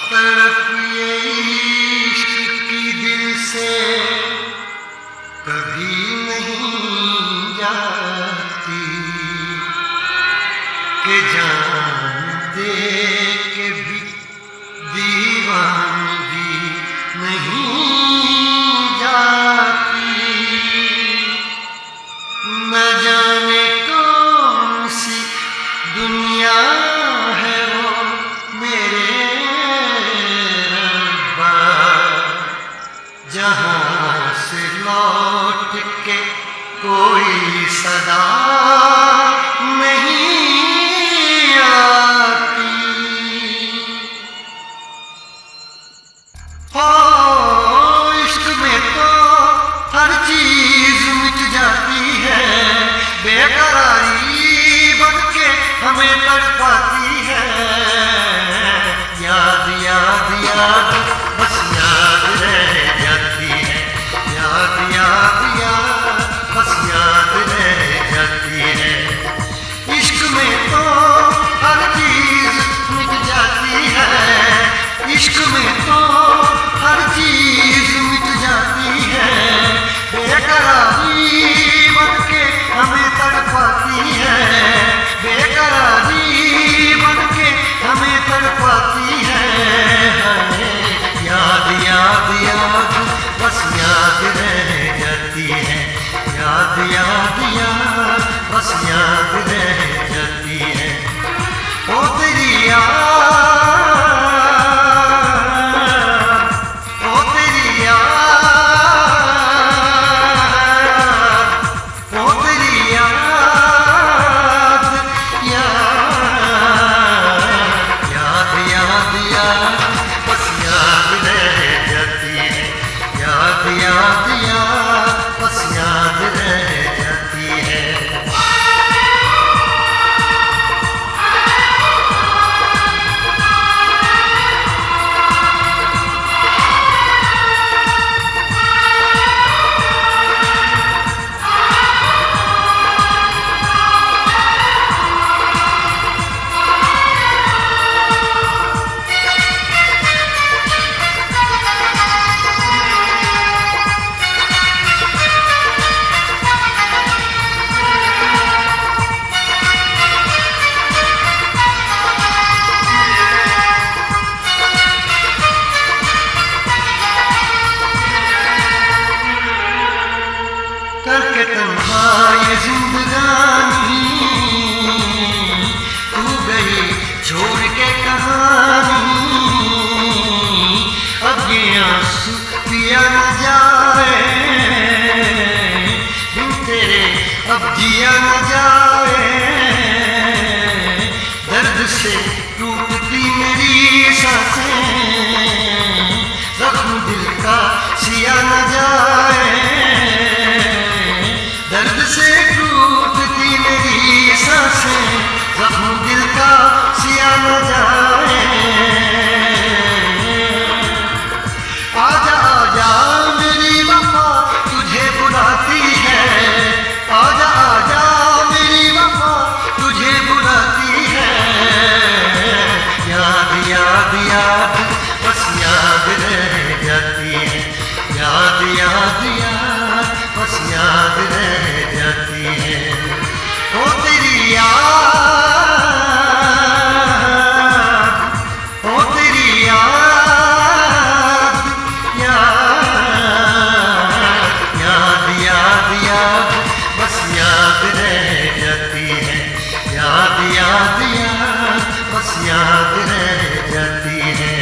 तड़प ये इश्क की दिल से कभी नहीं जाती कि जान दे के भी दीवानगी नहीं जाती। न जाने कौन सी दुनिया है वो मेरे रब्बा, जहाँ से लौट के कोई सदा नहीं आती। हो इश्क में तो हर चीज मिट जाती है, बेकरारी बन के हमें तड़पाती है। याद याद याद बस याद रह जाती है, याद याद याद बस याद रह जाती है। इश्क में तो हर चीज मिट जाती है, इश्क में तो हर चीज मिट जाती है, बेकरारी बन के हमें तड़पाती है, बेकरारी बन के हमें तड़पाती है। याद याद याद बस याद रह जाती है, याद याद याद बस याद रह जाती है। ओ तेरी याद, ओ तेरी याद, ओ तेरी याद, याद याद याद बस याद रह जाती है, याद याद याद बस याद रह जाती है। करके तन्हा ये जिंदगानी तू गई छोड़ के कहानी, अब ये आंसू पिया न जाए बिन तेरे, अब जिया न जाए। दर्द से टूटती मेरी सांसें, जख्म दिल का सिया न जाए। दर्द से टूटती मेरी सांसें, जख्म दिल का सिया न जाए। आजा आजा मेरी वफा तुझे बुलाती है, आजा आजा मेरी वफा तुझे बुलाती है। याद याद याद बस याद रह जाती है, याद याद याद बस याद रह जाती है। ओ तेरी याद, ओ तेरी याद, याद याद याद बस याद रह जाती है, याद याद याद बस याद रह जाती है।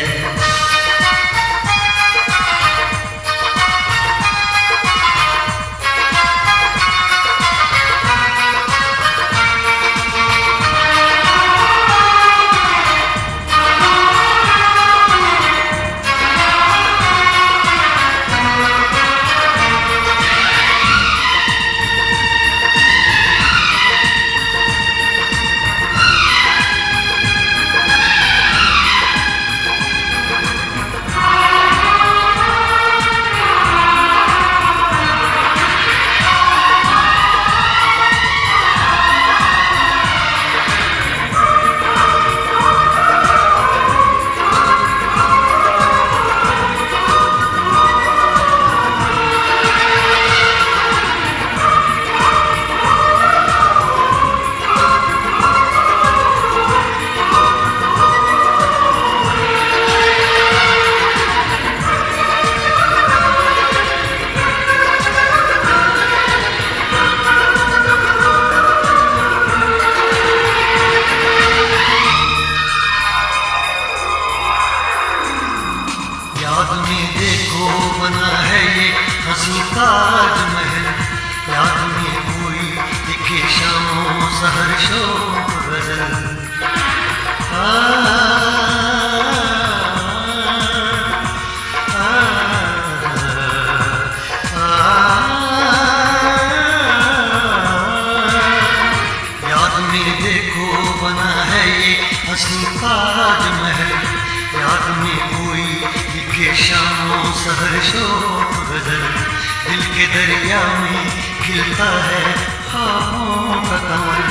के दरिया में खिलता है ख्वाबों का कमल।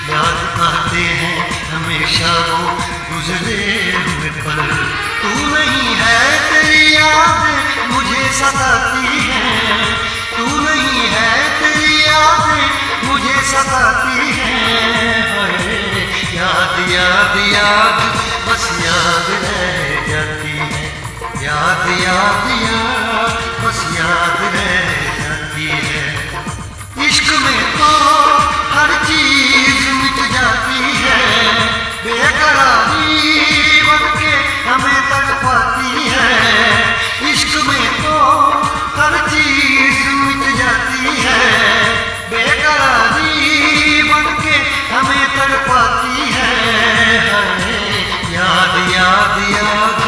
याद आते हैं हमेशा वो गुजरे हुए पल। तू नहीं है तेरी याद मुझे सताती है, तू नहीं है तेरी याद मुझे सताती है। याद याद याद बस याद रह जाती है, याद याद याद बस याद रह जाती है। इश्क में तो हर चीज मिट जाती है, बेकरारी बनके हमें तड़पाती है। इश्क में तो हर चीज मिट जाती है, बेकरारी बनके हमें तड़पाती है। याद याद याद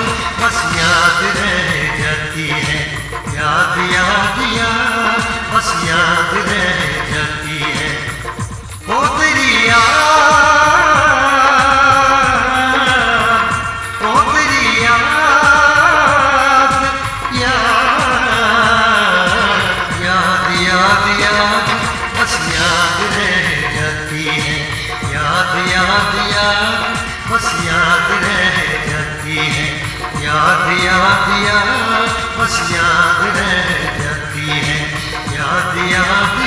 बस याद रह जाती है, याद याद याद बस याद रह जाती है। ओ तेरी याद, ओ तेरी याद, याद याद याद बस याद रह जाती है, याद याद याद बस याद रह जाती है। याद याद याद बस याद रह जाती है, याद याद